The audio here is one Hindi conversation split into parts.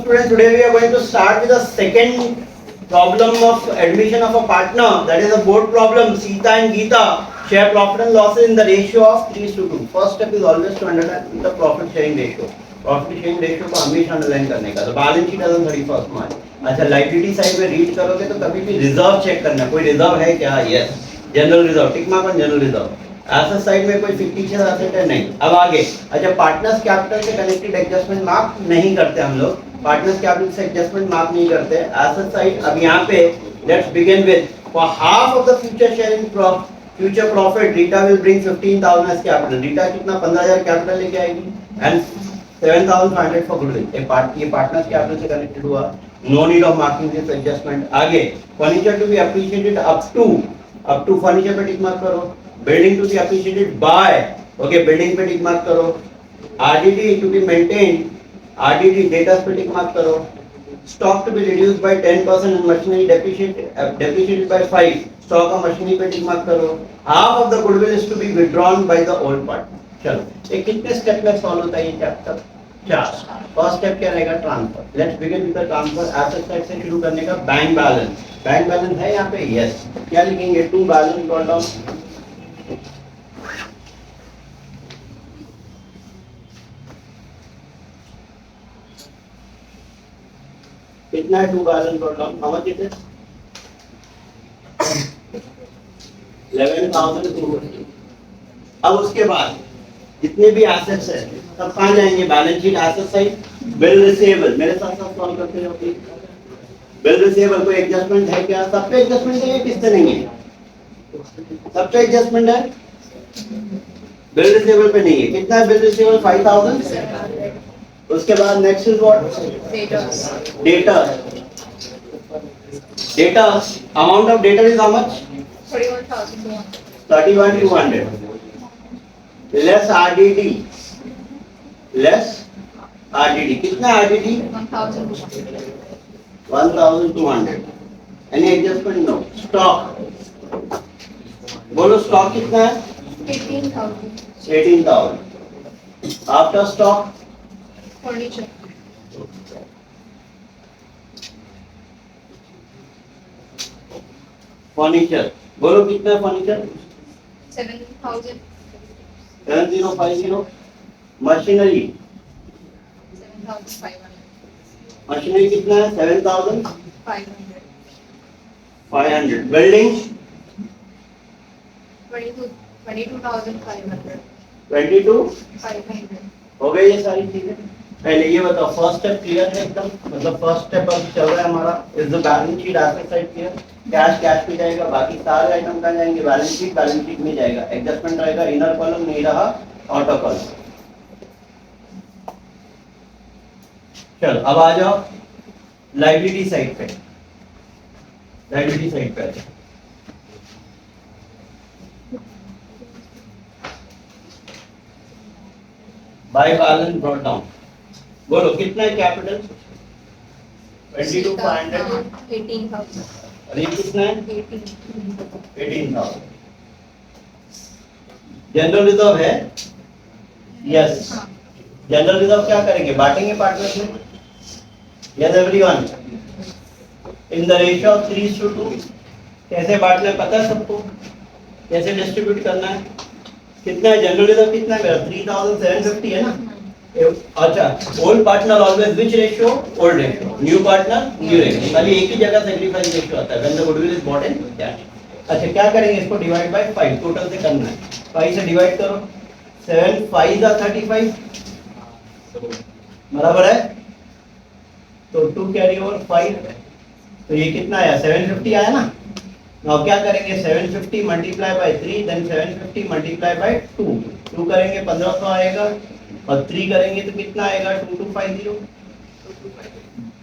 Students, today we are going to start with the second problem of admission of a partner. That is a board problem. Sita and Geeta share profit and losses in the ratio of 3:2. First step is always to understand the profit sharing ratio. Profit sharing ratio को हमेशा अंडरलाइन करने का. तो बैलेंस शीट अगर 31st मार्च. अच्छा लाइबिलिटी साइड में रीड करोगे तो कभी भी रिजर्व चेक करना. कोई रिजर्व है क्या? Yes. General reserve. Tick mark on general reserve. Asset side में कोई फिक्टिशियस एसेट है नहीं. अब आगे. अच्छा पार्टनर्स कैपिटल से कनेक्टेड एडजस्टमेंट मार्क नहीं करते हम लोग. पार्टनर्स कैपिटल से एडजस्टमेंट मार्क नहीं करते. एसेट साइड अब यहाँ पे let's begin with for half of the future sharing future profit Rita will bring 15,000 as capital. Rita कितना 15,000 कैपिटल लेके आएगी एंड 7,500 फॉर गुडविल. ये पार्टनर्स कैपिटल से कनेक्टेड हुआ. No need of marking this adjustment. आगे furniture to be appreciated up to furniture पे टिक मार्क करो. Building to be appreciated by. Okay building पे टिक मार्क करो. RDD to be maintained. RDD data पे टिक मार्क करो. Stock to be reduced by 10% and machinery depreciated by 5. Stock और मशीनरी पे टिक मार्क करो. Half of the goodwill is to be withdrawn by the old partner. चलो ये कितने स्टेप में सॉल्व होता है ये चैप्टर? 4. फर्स्ट स्टेप क्या रहेगा? Transfer. Let's begin with the transfer. Asset side से शुरू करने का. Bank balance. बैंक बैलेंस है यहाँ पे? यस. क्या लिखेंगे? To balance brought down. कितना है? To balance brought down. How much it is? 11,250. अब उसके बाद जितने भी एसेट्स है सब कहाँ जाएंगे? Balance sheet asset side. Bill receivable मेरे साथ साथ सॉल्व करते हो प्लीज. बिल रिसीवेबल कोई एडजस्टमेंट है क्या? सब पे एडजस्टमेंट है या किससे नहीं है? सब पे एडजस्टमेंट है. बिल रिसीवेबल पे नहीं है. कितना है बिल रिसीवेबल? 5,000. उसके बाद next is what? Data. Data amount of data is how much? 31,200 less RDD. Less RDD. कितना RDD? 1,200. Any adjustment? No. Stock बोलो. स्टॉक कितना है? 18,000. After stock furniture. फर्नीचर बोलो कितना है फर्नीचर? 7,000. 7050. मशीनरी. 7,500. मशीनरी कितना है? 7,500. 500. बिल्डिंग 22,500. 22,500. हो गई ये सारी चीजें. पहले ये बताओ फर्स्ट स्टेप क्लियर है एकदम? मतलब फर्स्ट स्टेप अब चल रहा है हमारा. Is the balance sheet asset side clear? Cash पे जाएगा. बाकी सारे आइटम कहाँ जाएंगे? बैलेंस शीट में जाएगा. एडजस्टमेंट रहेगा इनर कॉलम, नहीं रहा आउटर कॉलम. चलो अब आ जाओ लायबिलिटी साइड पे. लायबिलिटी साइड पे बाय बैलेंस ब्रॉट डाउन. बोलो कितना है कैपिटल? 22,500. 18,000. और ये कितना है? 18,000. जनरल रिजर्व है? यस. जनरल रिजर्व क्या करेंगे? बांटेंगे पार्टनर्स में. Yes everyone. In the ratio of 3:2. कैसे बांटना है पता है सबको? कैसे डिस्ट्रीब्यूट करना है? कितना है जनरल रिजर्व? कितना है मेरा? 3,750 है ना. अच्छा ओल्ड पार्टनर ऑलवेज विच ratio? Old ratio. New partner new ratio. खाली एक ही जगह सैक्रिफाइस रेशियो आता है when the goodwill is bought in cash. अच्छा क्या करेंगे? इसको डिवाइड बाय 5. टोटल से करना है. 5 से डिवाइड करो. 7 5 जा 35 बराबर है. तो 2 कैरी ओवर 5. तो ये कितना आया? 750 आया ना. अब क्या करेंगे? 750 multiply by 3 then 750 multiply by 2. 2 करेंगे 1500 आएगा और 3 करेंगे तो कितना आएगा? 2250.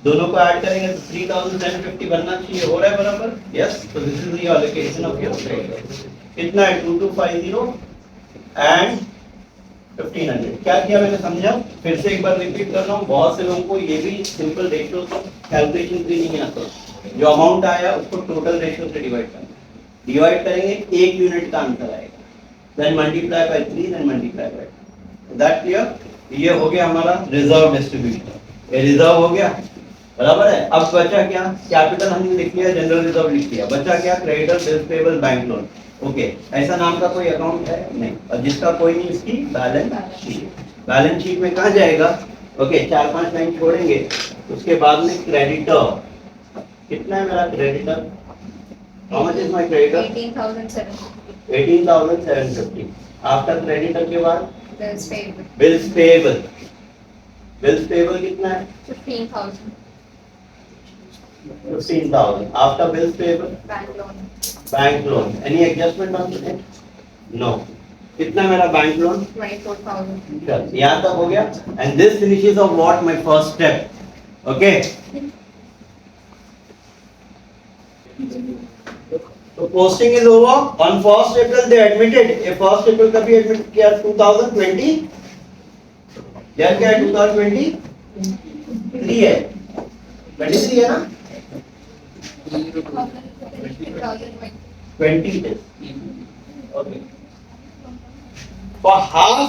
दोनों को ऐड करेंगे तो 3,750 बनना चाहिए. हो रहा है बराबर? यस. तो this is the allocation of your credit. कितना है? 2250 एंड 1500. क्या किया मैंने समझा? फिर से एक बार रिपीट कर रहा हूँ. बहुत से लोगों को ये भी सिंपल रेशियो कैलकुलेशन भी नहीं आता. जो अमाउंट आया उसको टोटल रेशियो से डिवाइड करना. डिवाइड करेंगे 1 यूनिट का आंसर आएगा. Then multiply by 3 then multiply by. That clear? ये हो गया हमारा रिजर्व डिस्ट्रीब्यूशन. ये रिजर्व हो गया, बराबर है। अब बचा क्या, कैपिटल हमने लिख लिया, जनरल रिजर्व लिख लिया, बचा क्या, creditor, bills payable, bank loan. Okay, ऐसा नाम का कोई अकाउंट है नहीं, और जिसका कोई नहीं उसकी बैलेंस शीट। बैलेंस शीट में कहाँ जाएगा, ओके, 4-5 लाइन छोड़ेंगे, उसके बाद में क्रेडिटर, कितना है मेरा creditor, how much is my creditor, 18,750. 18,750। After creditor के बाद Bills payable. Bills payable, bills payable कितना है, 15,000. 15,000। After bills payable Bank loan. Bank loan, any adjustment on it, no. कितना मेरा बैंक लोन, 24,000. चल यहाँ तक हो गया। And this finishes of what, my first step. Okay, तो posting is over. On 1st April they admitted, ये 1st April कभी एडमिट किया, 2020, यार क्या है, 2023 है, 23 है ना, 20,020. 20 days. Okay. For half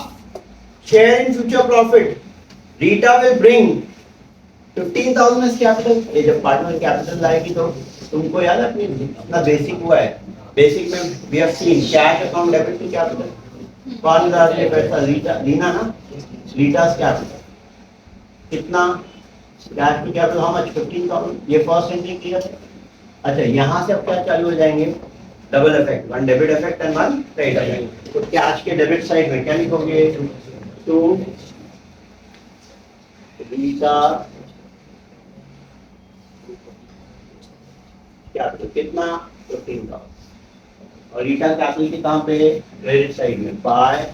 share in future profit, Rita will bring 15,000 as capital. ये जब पार्टनर कैपिटल लाएगी तो तुमको याद है अपना बेसिक हुआ है, बेसिक में we have seen cash account debit to capital. कौन ला रही है पैसा, रीटा, लीना ना, रीटा's capital कितना, cash to capital how much, 15,000। ये फर्स्ट एंट्री किया था। अच्छा, यहाँ से अब क्या चालू हो जाएंगे, double effect, one debit effect and one credit effect. तो कैश के डेबिट साइड में क्या लिखोगे, टू रीटा कैपिटल कितना, 15,000, और रीटा कैपिटल के कहाँ पे, क्रेडिट साइड में, बाय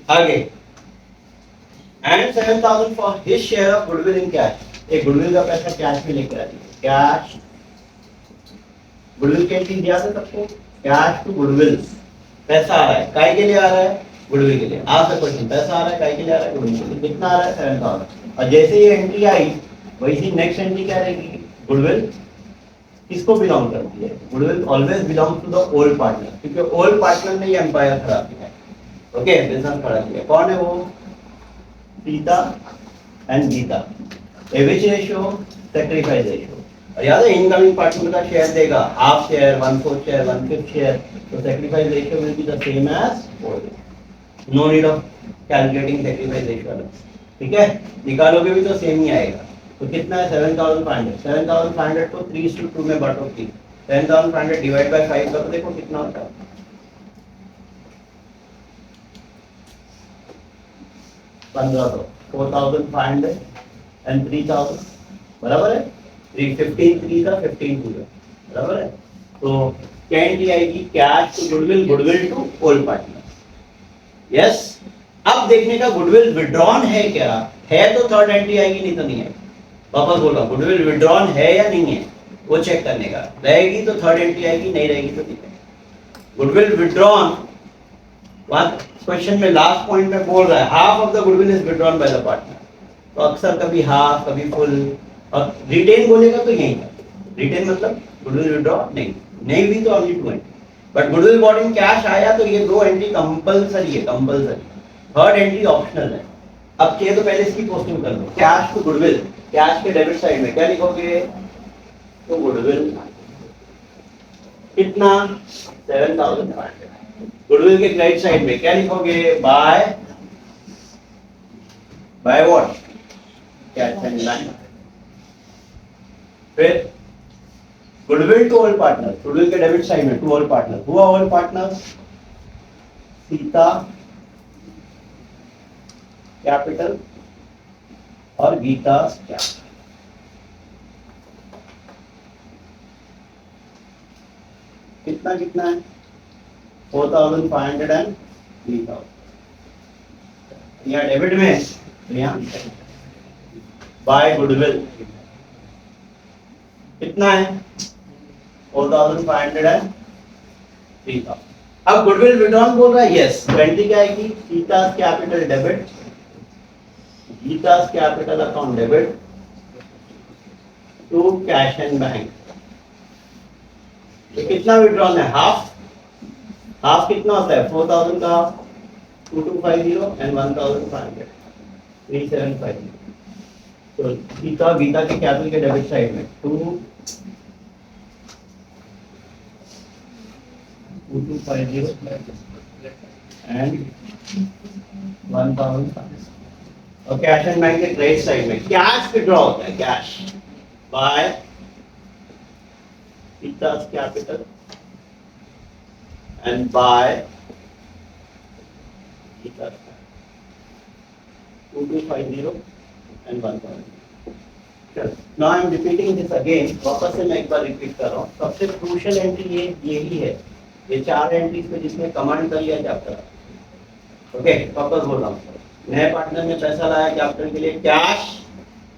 आगे, and 7,000 for his share of goodwill in cash. एक गुडविल का पैसा कैश में लेकर आइए, कैश गुडविल के लिए दिया था सबको, कैश टू गुडविल, पैसा आ रहा है, काय के लिए आ रहा है, गुडविल के लिए। आज का क्वेश्चन, पैसा आ रहा है, काय के लिए आ रहा है, गुडविल के लिए। कितना आ रहा है, 7,000। और जैसे ये एंट्री आई, वैसी नेक्स्ट एंट्री क्या रहेगी, गुडविल किसको बिलोंग करती है, goodwill always belong to the old partner, क्योंकि ओल्ड पार्टनर ने ये एम्पायर खड़ा किया है, ओके, बिजनेस खड़ा किया। कौन है वो, Sita and Gita. Which ratio, sacrifice ratio. और याद है इनकमिंग पार्टनर का शेयर देगा, हाफ शेयर, 1/4 शेयर, 1/5 शेयर, तो sacrifice ratio will be the same as old. No need of calculating sacrifice ratio, ठीक है, निकालोगे भी तो सेम ही आएगा। तो कितना है, 7,500। 7,500 को 3:2 में बांटो, प्लीज। 7,500 डिवाइड बाय 5 करो, देखो कितना होता है, 1500, 4,500 एंड 3,000, बराबर है, 315 3 का 15 2 बराबर है। तो क्या एंट्री आएगी, cash to goodwill, goodwill to old partner. Yes, अब देखने का गुडविल विड्रॉन है क्या है, तो थर्ड एंट्री आएगी, नहीं तो नहीं है। वापस बोला, गुडविल विड्रॉन है या नहीं है, वो चेक करने का, रहेगी तो थर्ड एंट्री आएगी, नहीं रहेगी तो नहीं है। गुडविल विड्रॉन, क्वेश्चन में लास्ट पॉइंट में बोल रहा है half of the goodwill is withdrawn by the partner, तो अक्सर कभी हाफ कभी फुल, और रिटेन बोलेगा तो यही है, रिटेन मतलब गुडविल विड्रॉ नहीं भी तो only 2 entry, but goodwill bought in cash आया तो ये 2 एंट्री कंपलसरी है, कंपलसरी। थर्ड एंट्री ऑप्शनल है। अब चाहिए तो पहले इसकी पोस्टिंग कर दो, कैश टू गुडविल, कैश के डेबिट साइड में क्या लिखोगे, तो गुडविल कितना, 7,500। गुडविल के क्रेडिट साइड में क्या लिखोगे, by what, cash and line. फिर goodwill to old partner, goodwill के डेबिट साइड में टू ओल्ड पार्टनर, हुआ ओल्ड पार्टनर सीता कैपिटल और गीता कैपिटल। कितना कितना है, 4,500 एंड 3,000। यहाँ डेबिट में, यहाँ बाय गुडविल कितना है, 4,500 एंड 3,000। अब गुडविल विड्रॉन बोल रहा है, यस, एंट्री क्या आएगी, Sita capital debit, Gita capital account debit to cash and bank. तो कितना विड्रॉल है? हाफ। हाफ कितना होता है? 4000 का 2250 एंड 1500 3750। तो गीता के कैपिटल के डेबिट साइड में 2250 एंड 1500। और कैश एंड बैंक के क्रेडिट साइड में कैश विड्रॉ होता है, cash by Gita's capital and buy Gita 2250 and 1000. Now I am repeating this again. वापस से मैं एक बार रिपीट कर रहा हूँ। सबसे क्रूशियल एंट्री यही है, ये चार एंट्रीज पे जिसमें कमांड कर लिया कैपिटल। ओके, वापस बोल रहा हूँ। नए पार्टनर ने पैसा लाया कैपिटल के लिए,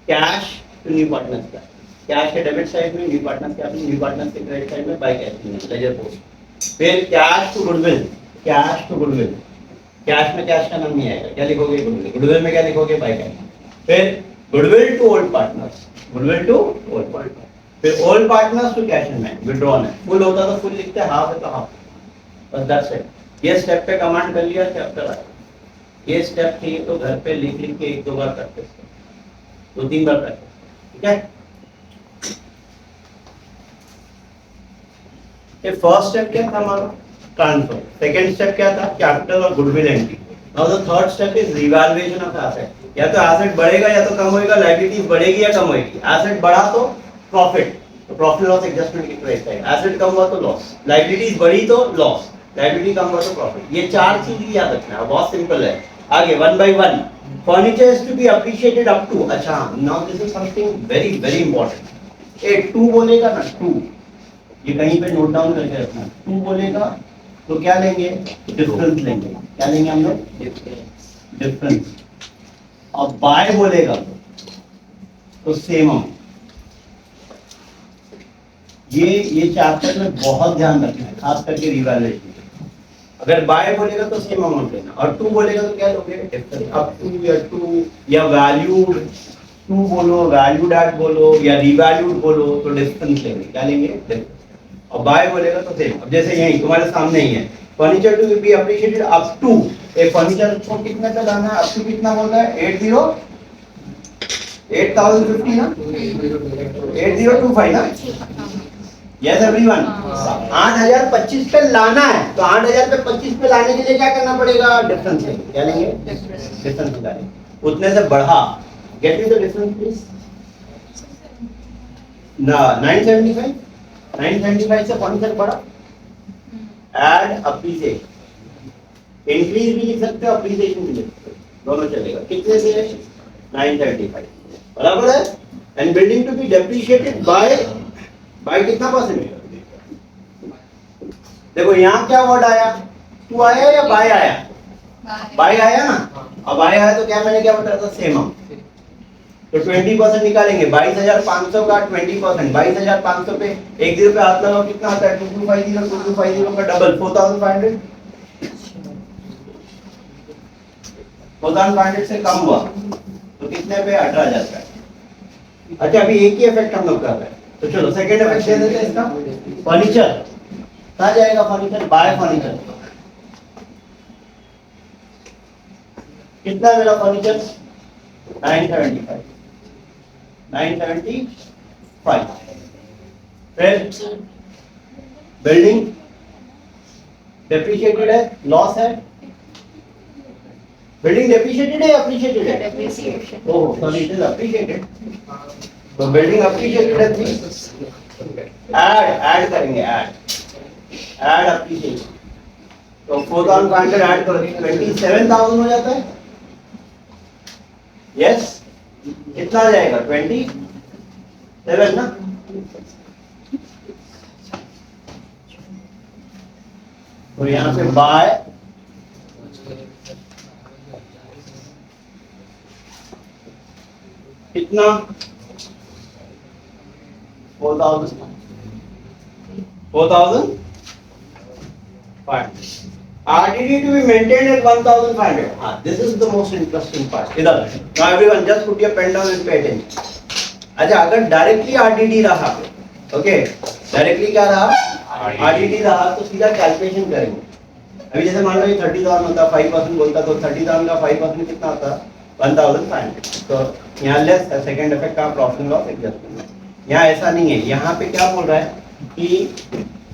कैश टू न्यू पार्टनर्स का, कैश के डेबिट साइड में, new partners capital, new partners के क्रेडिट साइड में बाय कैश लेजर पोस्ट। फिर cash to goodwill, cash to goodwill, cash में कैश का नाम नहीं आएगा, क्या लिखोगे? गुडविल में क्या लिखोगे? By cash. फिर goodwill to old partners, goodwill to old partner. फिर old partners to cash and bank, withdrawal है। फुल होता तो फुल लिखते, हाफ है तो हाफ, बस दैट्स इट। ये स्टेप पे कमांड कर लिया, चैप्टर आया। ये स्टेप चाहिए तो घर पे लिख के एक दो बार प्रैक्टिस करो, 2-3 बार प्रैक्टिस, ठीक है? ये फर्स्ट स्टेप क्या था हमारा? ट्रांसफर। सेकंड स्टेप क्या था? कैपिटल और goodwill entry. Now the third step is revaluation of asset. या तो एसेट बढ़ेगा या तो कम होएगा, लायबिलिटीज बढ़ेगी या कम होएगी। एसेट बढ़ा तो प्रॉफिट, तो प्रॉफिट लॉस एडजस्टमेंट की क्रेडिट साइड। एसेट कम हुआ तो लॉस, लायबिलिटीज बढ़ी तो लॉस, लायबिलिटी कम हुआ तो प्रॉफिट। ये चार चीज याद रखना है, बहुत सिंपल है। आगे 1 by 1 furniture is to be appreciated up to. अच्छा, now this is something very very important. A 2 बोलेगा ना, 2, ये कहीं पे नोट डाउन करके रखना। 2 बोलेगा तो क्या लेंगे? डिफरेंस लेंगे। क्या लेंगे हम लोग? डिफरेंस। और बाय बोलेगा तो सेम अमाउंट। ये चैप्टर में बहुत ध्यान रखना है, खास करके रिवैल्यूएशन। अगर बाय बोलेगा तो सेम अमाउंट लेना, और 2 बोलेगा तो क्या लोगे? डिफरेंस। अप टू या 2 या वैल्यूड 2 बोलो, वैल्यूड एट बोलो या रिवैल्यूड बोलो तो डिफरेंस लेंगे। क्या लेंगे? डिफरेंस। और बाय बोलेगा तो सेम। अब जैसे यही तुम्हारे सामने ही है, furniture to be appreciated up to. एक फर्नीचर को कितने पे लाना है? अप टू कितना बोल रहा है? 8050 ना, 8025 ना। यस एवरीवन, 8025 पे लाना है, तो 8000 पे 25 पे लाने के लिए क्या करना पड़ेगा? डिफरेंस लेंगे। क्या लेंगे? डिफरेंस निकालेंगे। उतने से बढ़ा, get me the difference please. ना 975 से फर्नीचर बढ़ा, ऐड अप्रिशिएट, इंक्रीज भी लिख सकते हो, अप्रिशिएशन भी लिख सकते हो, दोनों चलेगा। कितने से? 975, बराबर है। And building to be depreciated by कितना परसेंट? देखो यहाँ क्या वर्ड आया? टू आया या बाय आया? बाय आया ना। अब बाय आया तो क्या, मैंने क्या बताया था? Same amount. तो 20% निकालेंगे। 22,500 का 20%, 22,500 पे 1 0 पे हाथ लगाओ, कितना आता है? 2250 का डबल 4,500। 4,500 से कम हुआ तो कितने पे? 18,000 का। अच्छा, अभी एक ही इफेक्ट हम लोग कर रहे हैं, तो चलो सेकंड इफेक्ट दे देते हैं इसका। फर्नीचर कहाँ जाएगा? Furniture bye furniture. कितना मेरा फर्नीचर? 975। फिर बिल्डिंग डेप्रिशिएटेड है, लॉस है। बिल्डिंग डेप्रिशिएटेड है, अप्रिशिएटेड है? Depreciation. Oh sorry, it is appreciated. तो बिल्डिंग अप्रिशिएटेड है, ऐड करेंगे, ऐड अप्रिशिएशन। तो 4,500 ऐड करो, 27,000 हो जाता है। यस, कितना आ जाएगा? 27 ना। तो यहाँ पे बाय कितना? 4,500। RDD to be maintained at 1,500. This is the most interesting part. इधर now everyone just put your pen down and pay attention. अच्छा, अगर डायरेक्टली RDD रहा, ओके, डायरेक्टली क्या रहा? आरडीडी रहा तो सीधा कैलकुलेशन करेंगे। अभी जैसे मान लो ये 30,000 होता, 5% बोलता तो 30,000 का 5% कितना होता, 1,500। तो यहाँ लेस सेकंड इफेक्ट का प्रॉफिट लॉस एडजस्टमेंट। यहाँ ऐसा नहीं है, यहाँ पे क्या बोल रहा है कि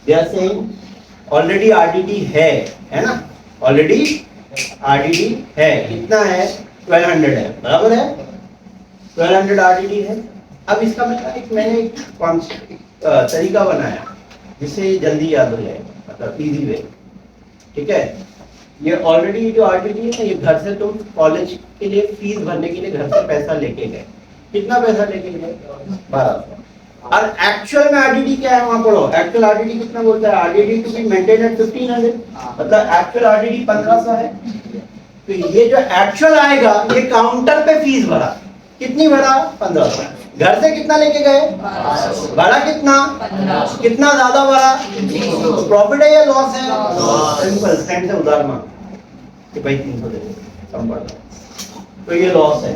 they are saying already RDD है ना, ऑलरेडी आरडीडी है, कितना है 1200 है, बराबर है 1200 आरडीडी है। अब इसका मैंने एक तरीका बनाया जिससे जल्दी याद हो जाए, मतलब इजी वे, ठीक है। ये ऑलरेडी जो आरडीडी है, ये घर से तुम कॉलेज के लिए फीस भरने के लिए घर से पैसा लेके गए, कितना पैसा लेके गए 1200। और एक्चुअल में आरडीडी क्या है वहां पढ़ो, एक्चुअल आरडीडी कितना बोलता है, RDD to be maintain at 1500, मतलब एक्चुअल आरडीडी 1500 है। तो ये जो एक्चुअल आएगा ये काउंटर पे फीस भरा, कितनी भरा 1500, घर से कितना लेके गए भरा कितना, कितना ज्यादा भरा, प्रॉफिट है या लॉस है, सिंपल फ्रेंड से उधार मांग कि भाई 300 दे दे, कम बढ़ रहा है। तो ये लॉस है,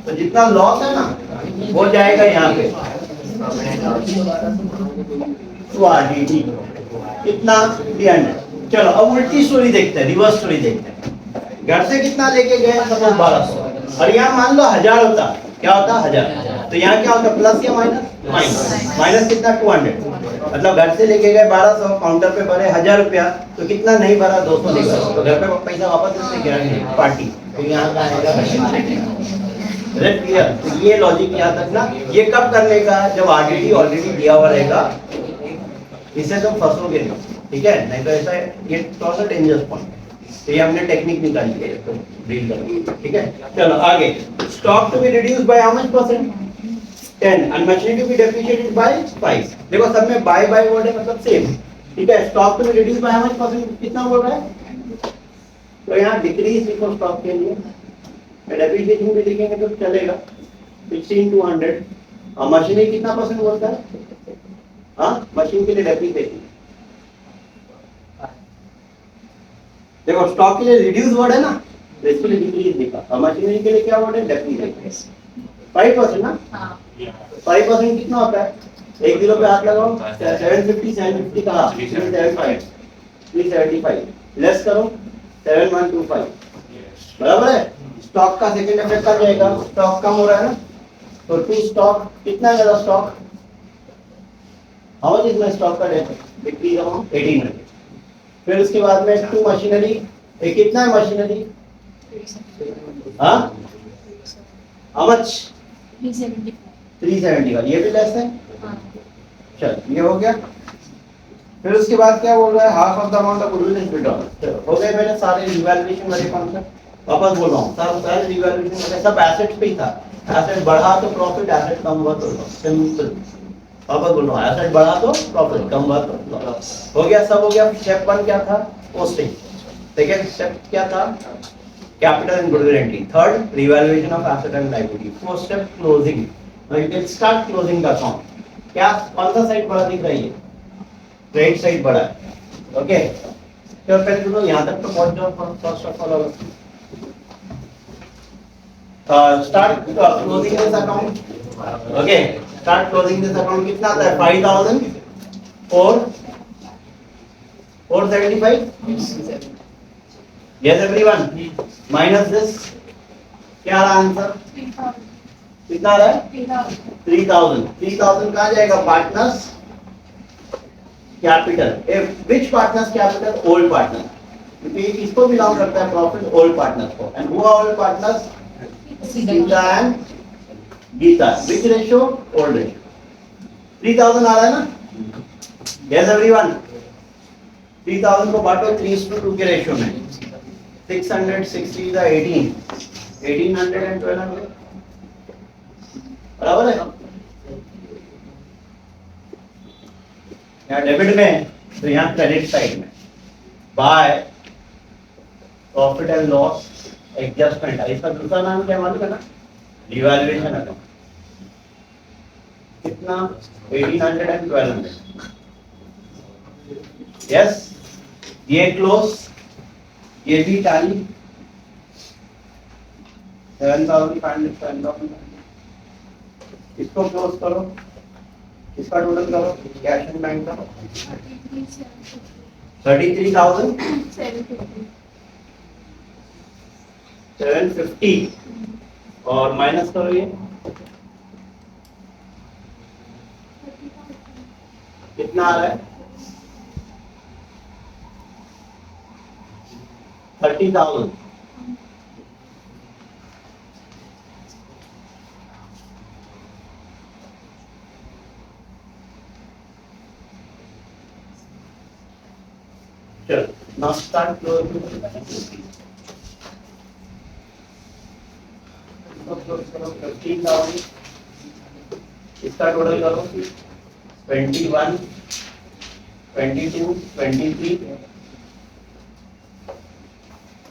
तो जितना लॉस है ना वो जाएगा यहाँ पे तो आरडीडी कितना 300। चलो अब उल्टी स्टोरी देखते हैं, रिवर्स स्टोरी देखते हैं। घर से कितना लेके गए, सपोज 1200, और यहाँ मान लो 1000 होता, क्या होता 1000, तो यहाँ क्या होता प्लस या माइनस, माइनस कितना 200, मतलब घर से लेके गए 1200, काउंटर पे भरे 1000 रुपया, तो कितना नहीं भरा 200 नहीं भरा, तो घर पे पैसा वापस इससे गिरा पार्टी, तो यहाँ का आएगा क्लियर। तो ये लॉजिक यहाँ तक ना, ये कब करने का, जब आरडीडी ऑलरेडी दिया हुआ रहेगा, इससे तुम फंसोगे नहीं, ठीक है, नहीं तो ऐसा ये थोड़ा सा डेंजरस पॉइंट है। तो ये हमने टेक्निक निकाली है तो डील करेंगे, ठीक है। चलो आगे, stock to be reduce by how much percent 10 and machinery to be depreciated by 5। देखो सब में बाय वर्ड है, मतलब सेम, ठीक है। Stock to be reduce by how much percent कितना बोल रहा है, तो यहाँ डिक्रीज लिखो स्टॉक के लिए, डेप्रिसिएशन भी लिखेंगे तो चलेगा 16 to 100। और मशीनरी कितना परसेंट बोलता है, हाँ मशीन के लिए डेप्रिसिएशन, देखो स्टॉक के लिए रिड्यूस वर्ड है ना, तो इसके लिए डिक्रीज लिखा, और मशीनरी के लिए क्या वर्ड है, डेप्रिसिएशन। 5% ना, 5% कितना होता है, एक किलो पे हाथ लगाओ, 750 का 375 लेस करो 7125, बराबर है। स्टॉक का सेकंड इफेक्ट क्या जाएगा, स्टॉक कम हो रहा है ना, तो टू स्टॉक कितना है मेरा stock, how much is my stock का डिक्रीज अमाउंट 1800। फिर उसके बाद में टू मशीनरी, ये कितना है मशीनरी, हाँ हाउ मच 370 का, ये भी लेस है, चल ये हो गया। फिर उसके बाद क्या बोल रहा है, half of the amount of goodwill is return. हो गए मेरे सारे रिवैल्यूएशन वाले कॉन्सेप्ट, वापस बोल रहा हूँ, सारे रिवैल्यूएशन वाले सब एसेट्स पे ही था, एसेट बढ़ा तो प्रॉफिट, एसेट कम हुआ तो लॉस, सिंपल। वापस बोल रहा हूँ, एसेट बढ़ा तो प्रॉफिट, कम हुआ तो लॉस, हो गया, सब हो गया। स्टेप 1 क्या था, पोस्टिंग। सेकंड स्टेप क्या था, capital and goodwill entry. Third revaluation of asset and liability. Fourth step closing, now you can start closing the account. क्या कौन सा साइड बड़ा दिख रही है, क्रेडिट साइड बड़ा है, ओके। तो पहले तो यहाँ तक तो पहुंच जाओ, first of all start closing this account, okay, start closing this account। कितना आता है 5000 और 475, yes everyone, minus this क्या रहा आंसर, कितना रहा है 3000। 3000 कहाँ जाएगा, partners capital, which partners capital, old partner, क्योंकि इसको बिलोंग करता है प्रॉफिट ओल्ड पार्टनर्स को, एंड वो old partners Sita and Gita, which ratio, old ratio। 3000 आ रहा है ना, yes everyone, 3000 को बांटो 3:2 के रेशियो में, 660 is 18, 1800 and 1200, बराबर है। यहाँ डेबिट में, तो यहाँ क्रेडिट साइड में by profit and loss adjustment, इसका दूसरा नाम क्या मालूम है ना, रिवैल्यूएशन अकाउंट। कितना 1800 and 1200, यस। ये क्लोज, ये भी टाली 7500, 7000, इसको क्लोज करो इसका टोटल करो कैश एंड बैंक का 33,750 और माइनस करो ये कितना आ रहा है 30,000 चलो now start close 15,000 इसका टोटल करो 21 22 23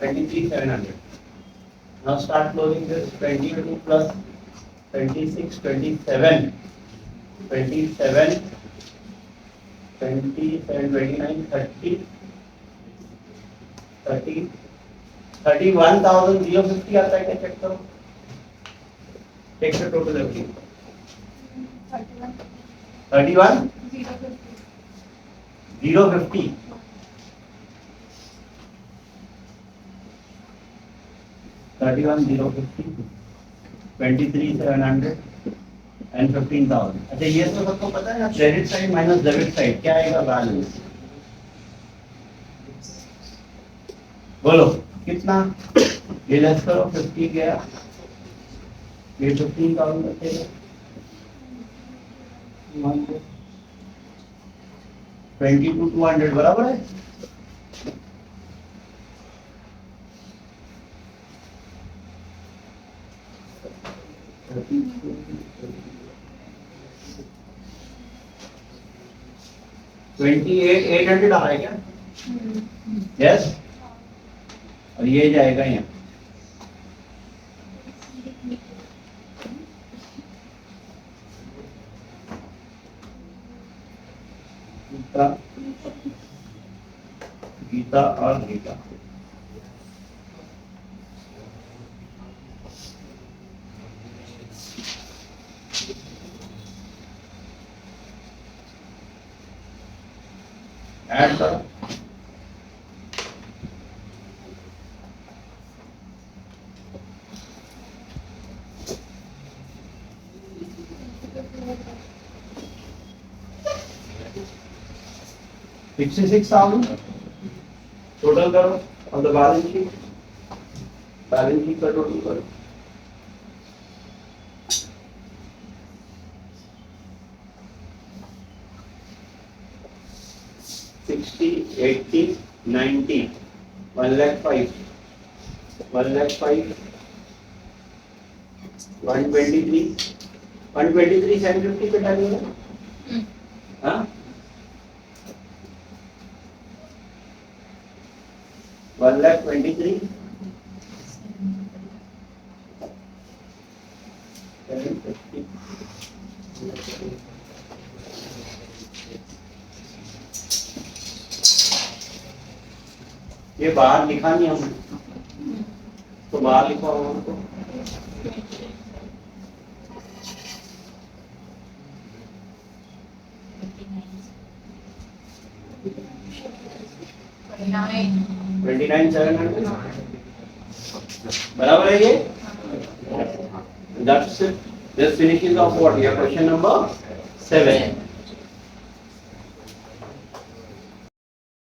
23,700 now start closing this 22 plus 26 27 27 29 30 31,050 आता है क्या चेक करो check the total everything 31 050 31,050 23,700 and 15,000 अच्छा ये तो सबको पता है ना credit side minus debit side क्या आएगा बैलेंस बोलो कितना ये लेस करो 50 गया ये 15,000 बचेगा 22,200 बराबर है $28,800 आ रहा है क्या यस और ये जाएगा यहाँ गीता गीता और गीता ऐड करो $66,000 टोटल करो ऑन द बैलेंस शीट का टोटल करो $60, $80, $90, $105, $105, $123, $123,750 पे डालिएगा हाँ 1,23,750 ये बाहर लिखा नहीं हमने तो बाहर लिखा होगा हमको $29,700 बराबर है ये that's it this finishes of what your question number 7